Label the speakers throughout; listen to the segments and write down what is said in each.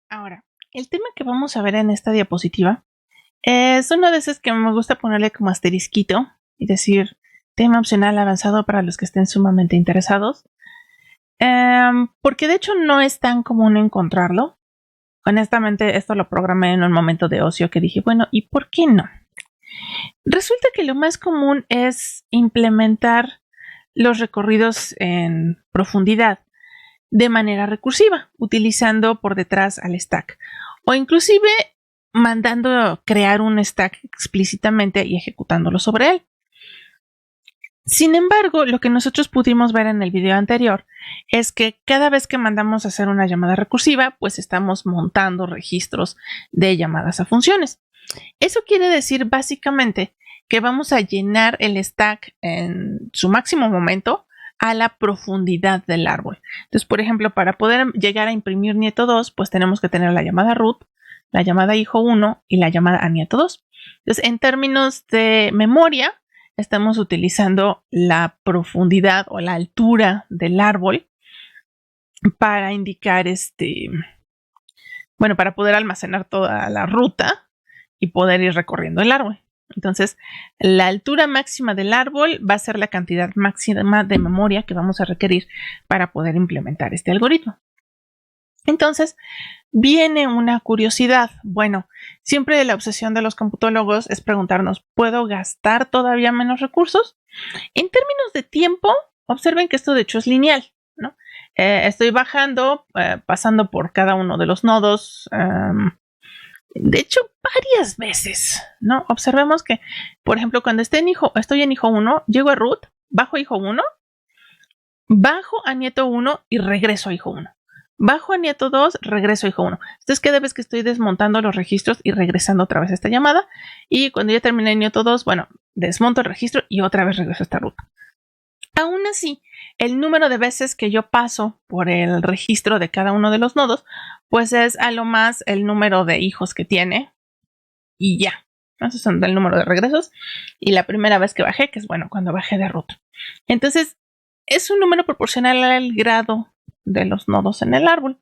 Speaker 1: Ahora, el tema que vamos a ver en esta diapositiva es uno de esos que me gusta ponerle como asterisquito y decir tema opcional avanzado para los que estén sumamente interesados, porque de hecho no es tan común encontrarlo. Honestamente, esto lo programé en un momento de ocio que dije, bueno, ¿y por qué no? Resulta que lo más común es implementar los recorridos en profundidad de manera recursiva, utilizando por detrás al stack, o inclusive mandando crear un stack explícitamente y ejecutándolo sobre él. Sin embargo, lo que nosotros pudimos ver en el video anterior es que cada vez que mandamos a hacer una llamada recursiva, pues estamos montando registros de llamadas a funciones. Eso quiere decir básicamente que vamos a llenar el stack en su máximo momento a la profundidad del árbol. Entonces, por ejemplo, para poder llegar a imprimir nieto 2, pues tenemos que tener la llamada root, la llamada hijo 1 y la llamada a nieto 2. Entonces, en términos de memoria, estamos utilizando la profundidad o la altura del árbol para indicar para poder almacenar toda la ruta y poder ir recorriendo el árbol. Entonces, la altura máxima del árbol va a ser la cantidad máxima de memoria que vamos a requerir para poder implementar este algoritmo. Entonces, viene una curiosidad. Bueno, siempre la obsesión de los computólogos es preguntarnos, ¿puedo gastar todavía menos recursos? En términos de tiempo, observen que esto de hecho es lineal, ¿no? Estoy bajando, pasando por cada uno de los nodos, de hecho, varias veces, ¿no? Observemos que, por ejemplo, cuando estoy en hijo 1, llego a root, bajo a hijo 1, bajo a nieto 1 y regreso a hijo 1. Bajo a nieto 2, regreso a hijo 1. Entonces, cada vez que estoy desmontando los registros y regresando otra vez a esta llamada. Y cuando ya terminé en nieto 2, bueno, desmonto el registro y otra vez regreso a esta ruta. Aún así, el número de veces que yo paso por el registro de cada uno de los nodos, pues es a lo más el número de hijos que tiene y ya. Esos son el número de regresos y la primera vez que bajé, que es cuando bajé de root. Entonces, es un número proporcional al grado de los nodos en el árbol,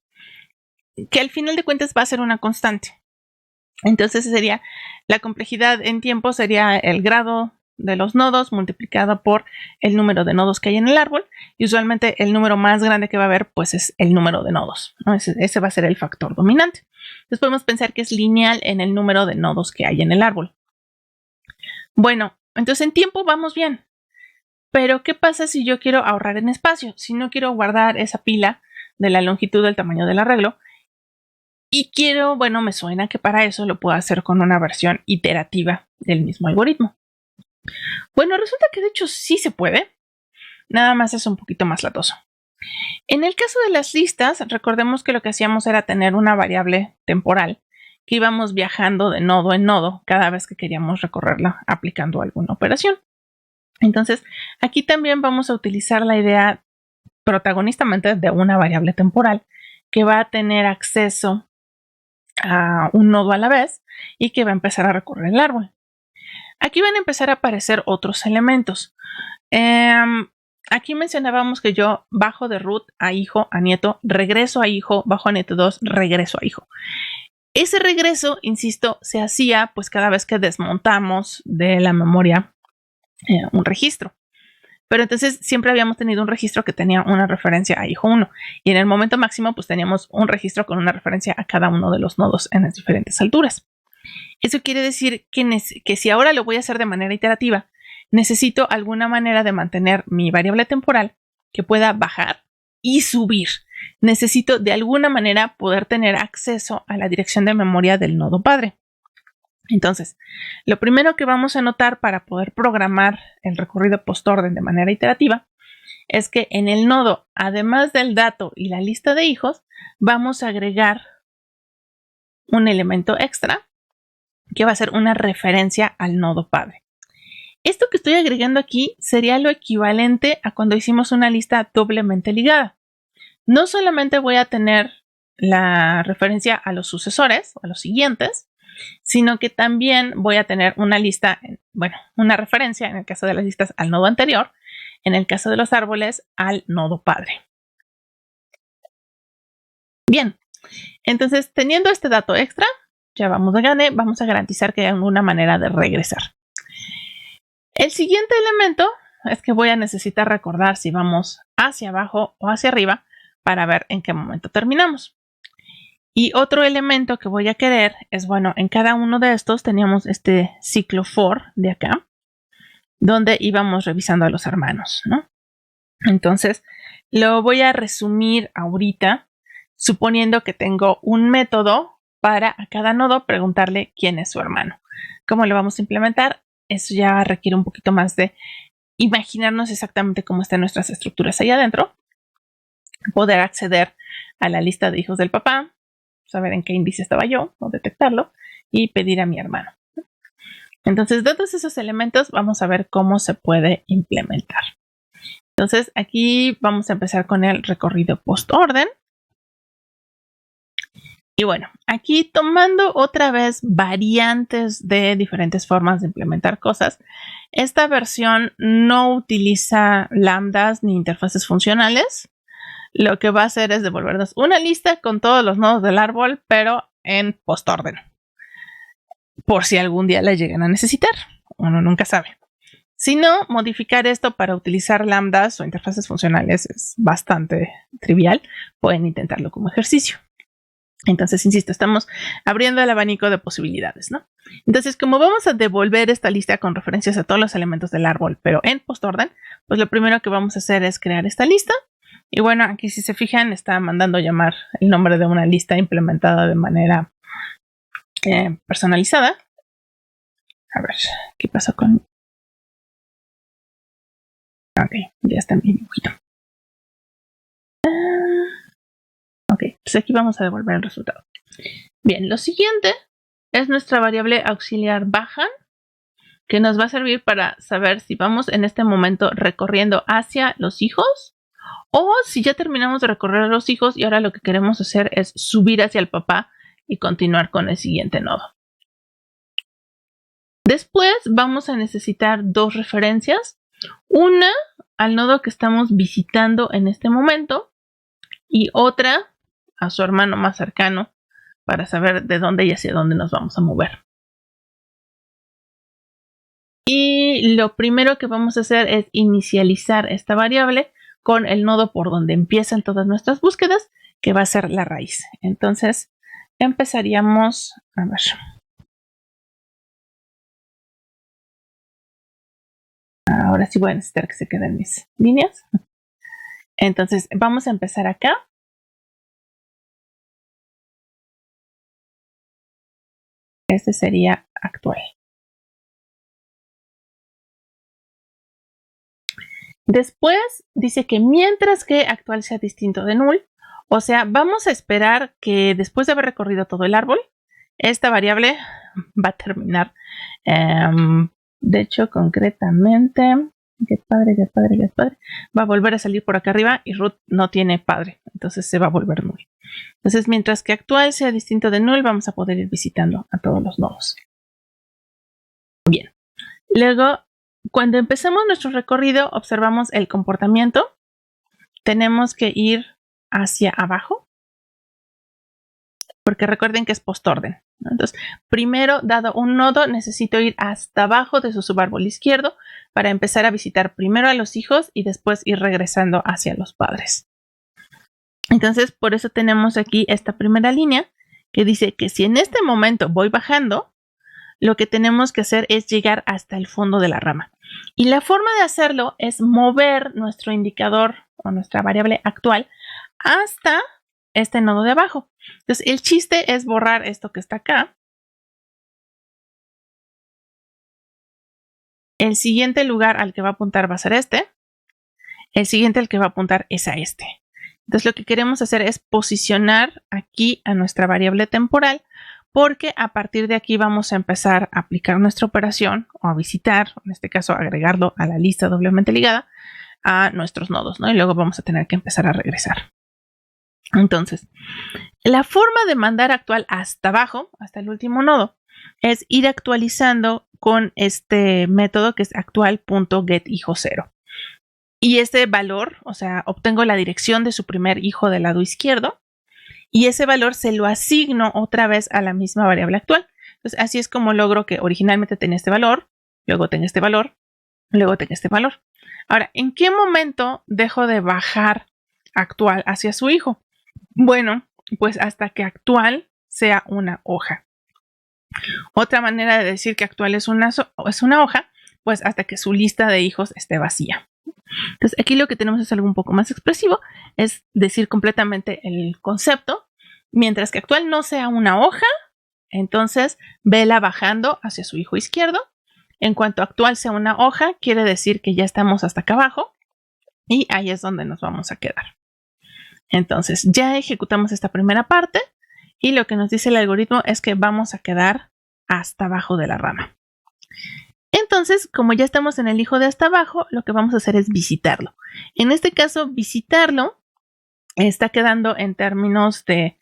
Speaker 1: que al final de cuentas va a ser una constante. Entonces sería la complejidad en tiempo, sería el grado de los nodos multiplicado por el número de nodos que hay en el árbol, y usualmente el número más grande que va a haber pues es el número de nodos, ¿no? Ese va a ser el factor dominante. Entonces podemos pensar que es lineal en el número de nodos que hay en el árbol. Bueno, entonces en tiempo vamos bien, pero ¿qué pasa si yo quiero ahorrar en espacio? Si no quiero guardar esa pila de la longitud del tamaño del arreglo y quiero, me suena que para eso lo puedo hacer con una versión iterativa del mismo algoritmo. Bueno, resulta que de hecho sí se puede, nada más es un poquito más latoso. En el caso de las listas, recordemos que lo que hacíamos era tener una variable temporal que íbamos viajando de nodo en nodo cada vez que queríamos recorrerla aplicando alguna operación. Entonces, aquí también vamos a utilizar la idea protagonistamente de una variable temporal que va a tener acceso a un nodo a la vez y que va a empezar a recorrer el árbol. Aquí van a empezar a aparecer otros elementos. Aquí mencionábamos que yo bajo de root a hijo, a nieto, regreso a hijo, bajo a nieto 2, regreso a hijo. Ese regreso, insisto, se hacía pues cada vez que desmontamos de la memoria un registro. Pero entonces siempre habíamos tenido un registro que tenía una referencia a hijo 1. Y en el momento máximo pues teníamos un registro con una referencia a cada uno de los nodos en las diferentes alturas. Eso quiere decir que si ahora lo voy a hacer de manera iterativa, necesito alguna manera de mantener mi variable temporal que pueda bajar y subir. Necesito de alguna manera poder tener acceso a la dirección de memoria del nodo padre. Entonces, lo primero que vamos a notar para poder programar el recorrido postorden de manera iterativa es que en el nodo, además del dato y la lista de hijos, vamos a agregar un elemento extra que va a ser una referencia al nodo padre. Esto que estoy agregando aquí sería lo equivalente a cuando hicimos una lista doblemente ligada. No solamente voy a tener la referencia a los sucesores, a los siguientes, sino que también voy a tener una lista, una referencia en el caso de las listas al nodo anterior, en el caso de los árboles al nodo padre. Bien, Entonces, teniendo este dato extra, ya vamos de gane, vamos a garantizar que hay alguna manera de regresar. El siguiente elemento es que voy a necesitar recordar si vamos hacia abajo o hacia arriba para ver en qué momento terminamos. Y otro elemento que voy a querer es, bueno, en cada uno de estos teníamos este ciclo for de acá, donde íbamos revisando a los hermanos, ¿no? Entonces, lo voy a resumir ahorita, suponiendo que tengo un método para a cada nodo preguntarle quién es su hermano. ¿Cómo lo vamos a implementar? Eso ya requiere un poquito más de imaginarnos exactamente cómo están nuestras estructuras ahí adentro, poder acceder a la lista de hijos del papá, saber en qué índice estaba yo o detectarlo y pedir a mi hermano. Entonces, de todos esos elementos, vamos a ver cómo se puede implementar. Entonces, aquí vamos a empezar con el recorrido post-orden. Y bueno, aquí tomando otra vez variantes de diferentes formas de implementar cosas, esta versión no utiliza lambdas ni interfaces funcionales. Lo que va a hacer es devolvernos una lista con todos los nodos del árbol, pero en postorden. Por si algún día la lleguen a necesitar. Uno nunca sabe. Si no, modificar esto para utilizar lambdas o interfaces funcionales es bastante trivial. Pueden intentarlo como ejercicio. Entonces, insisto, estamos abriendo el abanico de posibilidades, ¿no? Entonces, como vamos a devolver esta lista con referencias a todos los elementos del árbol, pero en postorden, pues lo primero que vamos a hacer es crear esta lista. Y bueno, aquí si se fijan, está mandando llamar el nombre de una lista implementada de manera personalizada. A ver, ¿qué pasó con...? Ok, ya está mi dibujito. Ok, pues aquí vamos a devolver el resultado. Bien, lo siguiente es nuestra variable auxiliar bajan, que nos va a servir para saber si vamos en este momento recorriendo hacia los hijos o si ya terminamos de recorrer a los hijos y ahora lo que queremos hacer es subir hacia el papá y continuar con el siguiente nodo. Después vamos a necesitar dos referencias. Una al nodo que estamos visitando en este momento y otra a su hermano más cercano para saber de dónde y hacia dónde nos vamos a mover. Y lo primero que vamos a hacer es inicializar esta variable con el nodo por donde empiezan todas nuestras búsquedas, que va a ser la raíz. Entonces empezaríamos a ver. Ahora sí voy a necesitar que se queden mis líneas. Entonces vamos a empezar acá. Este sería actual. Después dice que mientras que actual sea distinto de null, o sea, vamos a esperar que después de haber recorrido todo el árbol, esta variable va a terminar. De hecho, concretamente, qué padre, va a volver a salir por acá arriba y root no tiene padre, entonces se va a volver null. Entonces, mientras que actual sea distinto de null, vamos a poder ir visitando a todos los nodos. Bien. Luego, cuando empezamos nuestro recorrido, observamos el comportamiento. Tenemos que ir hacia abajo, porque recuerden que es postorden, ¿no? Entonces, primero, dado un nodo, necesito ir hasta abajo de su subárbol izquierdo para empezar a visitar primero a los hijos y después ir regresando hacia los padres. Entonces, por eso tenemos aquí esta primera línea que dice que si en este momento voy bajando, lo que tenemos que hacer es llegar hasta el fondo de la rama. Y la forma de hacerlo es mover nuestro indicador o nuestra variable actual hasta este nodo de abajo. Entonces, el chiste es borrar esto que está acá. El siguiente lugar al que va a apuntar va a ser este. El siguiente al que va a apuntar es a este. Entonces, lo que queremos hacer es posicionar aquí a nuestra variable temporal, porque a partir de aquí vamos a empezar a aplicar nuestra operación o a visitar, en este caso agregarlo a la lista doblemente ligada a nuestros nodos, ¿no? Y luego vamos a tener que empezar a regresar. Entonces, la forma de mandar actual hasta abajo, hasta el último nodo, es ir actualizando con este método que es actual.getHijo0. Y este valor, o sea, obtengo la dirección de su primer hijo del lado izquierdo y ese valor se lo asigno otra vez a la misma variable actual. Entonces, así es como logro que originalmente tenía este valor, luego tenga este valor, luego tenga este valor. Ahora, ¿en qué momento dejo de bajar actual hacia su hijo? Bueno, pues hasta que actual sea una hoja. Otra manera de decir que actual es una hoja, pues hasta que su lista de hijos esté vacía. Entonces, aquí lo que tenemos es algo un poco más expresivo, es decir completamente el concepto. Mientras que actual no sea una hoja, entonces vela bajando hacia su hijo izquierdo. En cuanto actual sea una hoja, quiere decir que ya estamos hasta acá abajo y ahí es donde nos vamos a quedar. Entonces, ya ejecutamos esta primera parte y lo que nos dice el algoritmo es que vamos a quedar hasta abajo de la rama. Entonces, como ya estamos en el hijo de hasta abajo, lo que vamos a hacer es visitarlo. En este caso, visitarlo está quedando en términos de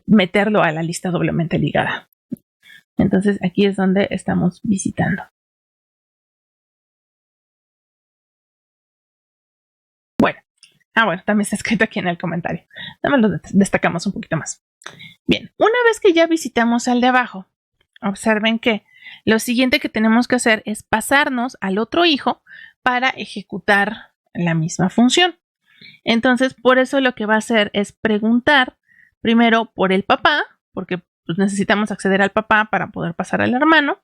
Speaker 1: meterlo a la lista doblemente ligada. Entonces, aquí es donde estamos visitando. Bueno, también está escrito aquí en el comentario. Nada más lo destacamos un poquito más. Bien, una vez que ya visitamos al de abajo, observen que lo siguiente que tenemos que hacer es pasarnos al otro hijo para ejecutar la misma función. Entonces, por eso lo que va a hacer es preguntar primero por el papá, porque pues, necesitamos acceder al papá para poder pasar al hermano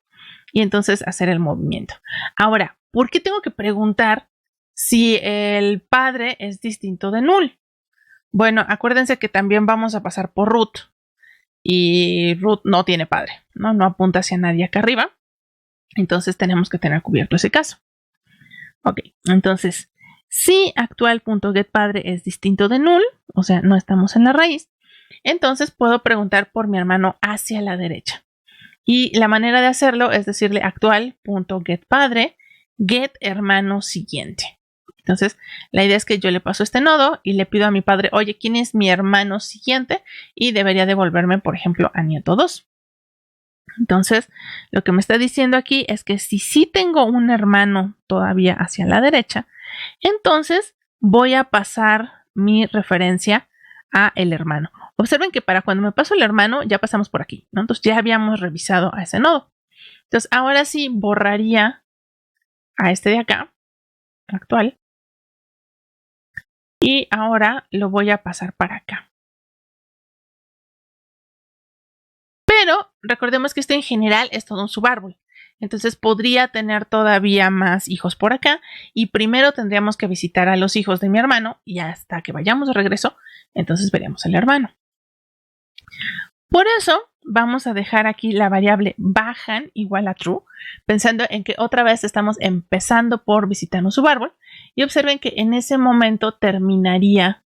Speaker 1: y entonces hacer el movimiento. Ahora, ¿por qué tengo que preguntar si el padre es distinto de null? Bueno, acuérdense que también vamos a pasar por root y root no tiene padre, no apunta hacia nadie acá arriba. Entonces tenemos que tener cubierto ese caso. Ok, entonces si actual.getPadre es distinto de null, o sea, no estamos en la raíz, entonces puedo preguntar por mi hermano hacia la derecha. Y la manera de hacerlo es decirle actual.getPadre, get hermano siguiente. Entonces, la idea es que yo le paso este nodo y le pido a mi padre, oye, ¿quién es mi hermano siguiente? Y debería devolverme, por ejemplo, a nieto 2. Entonces, lo que me está diciendo aquí es que si sí tengo un hermano todavía hacia la derecha, entonces voy a pasar mi referencia a el hermano. Observen que para cuando me paso el hermano ya pasamos por aquí, ¿no? Entonces ya habíamos revisado a ese nodo. Entonces ahora sí borraría a este de acá, actual, y ahora lo voy a pasar para acá. Pero recordemos que esto en general es todo un subárbol. Entonces podría tener todavía más hijos por acá y primero tendríamos que visitar a los hijos de mi hermano y hasta que vayamos de regreso, entonces veremos al hermano. Por eso vamos a dejar aquí la variable bajan igual a true, pensando en que otra vez estamos empezando por visitar un subárbol y observen que en ese momento terminaría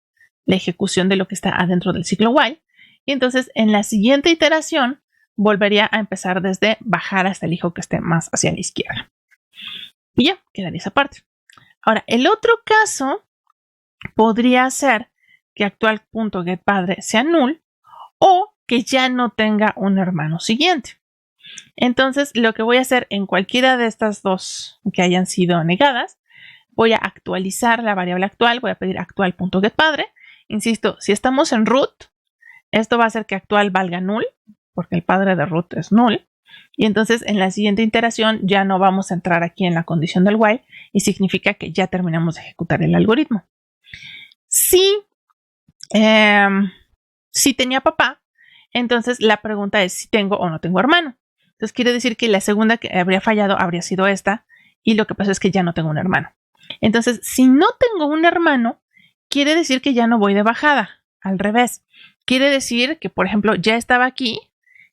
Speaker 1: la ejecución de lo que está adentro del ciclo while y entonces en la siguiente iteración volvería a empezar desde bajar hasta el hijo que esté más hacia la izquierda. Y ya, quedaría esa parte. Ahora, el otro caso podría ser que actual.getPadre sea null o que ya no tenga un hermano siguiente. Entonces, lo que voy a hacer en cualquiera de estas dos que hayan sido negadas, voy a actualizar la variable actual, voy a pedir actual.getPadre. Insisto, si estamos en root, esto va a hacer que actual valga null, porque el padre de root es null. Y entonces en la siguiente iteración ya no vamos a entrar aquí en la condición del while y significa que ya terminamos de ejecutar el algoritmo. Si tenía papá, entonces la pregunta es si tengo o no tengo hermano. Entonces quiere decir que la segunda que habría fallado habría sido esta y lo que pasa es que ya no tengo un hermano. Entonces, si no tengo un hermano, quiere decir que ya no voy de bajada. Al revés. Quiere decir que, por ejemplo, ya estaba aquí,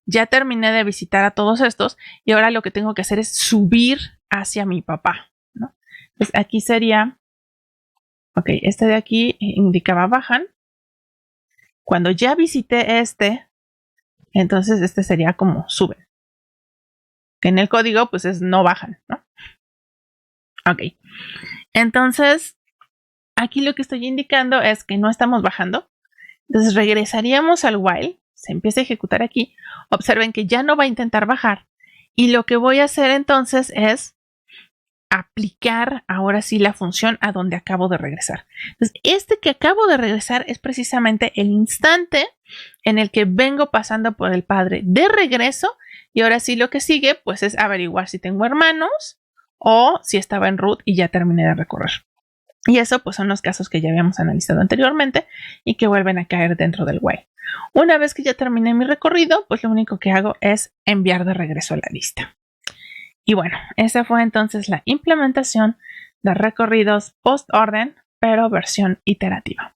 Speaker 1: ya terminé de visitar a todos estos y ahora lo que tengo que hacer es subir hacia mi papá, ¿no? Entonces aquí sería, ok, este de aquí indicaba bajan. Cuando ya visité este, entonces este sería como suben. Que en el código pues es no bajan, ¿no? Ok, entonces aquí lo que estoy indicando es que no estamos bajando. Entonces regresaríamos al while, se empieza a ejecutar aquí. Observen que ya no va a intentar bajar. Y lo que voy a hacer entonces es aplicar ahora sí la función a donde acabo de regresar. Entonces, este que acabo de regresar es precisamente el instante en el que vengo pasando por el padre de regreso, y ahora sí lo que sigue pues es averiguar si tengo hermanos o si estaba en root y ya terminé de recorrer. Y eso pues son los casos que ya habíamos analizado anteriormente y que vuelven a caer dentro del while. Una vez que ya terminé mi recorrido, pues lo único que hago es enviar de regreso a la lista. Y bueno, esa fue entonces la implementación de recorridos post-orden, pero versión iterativa.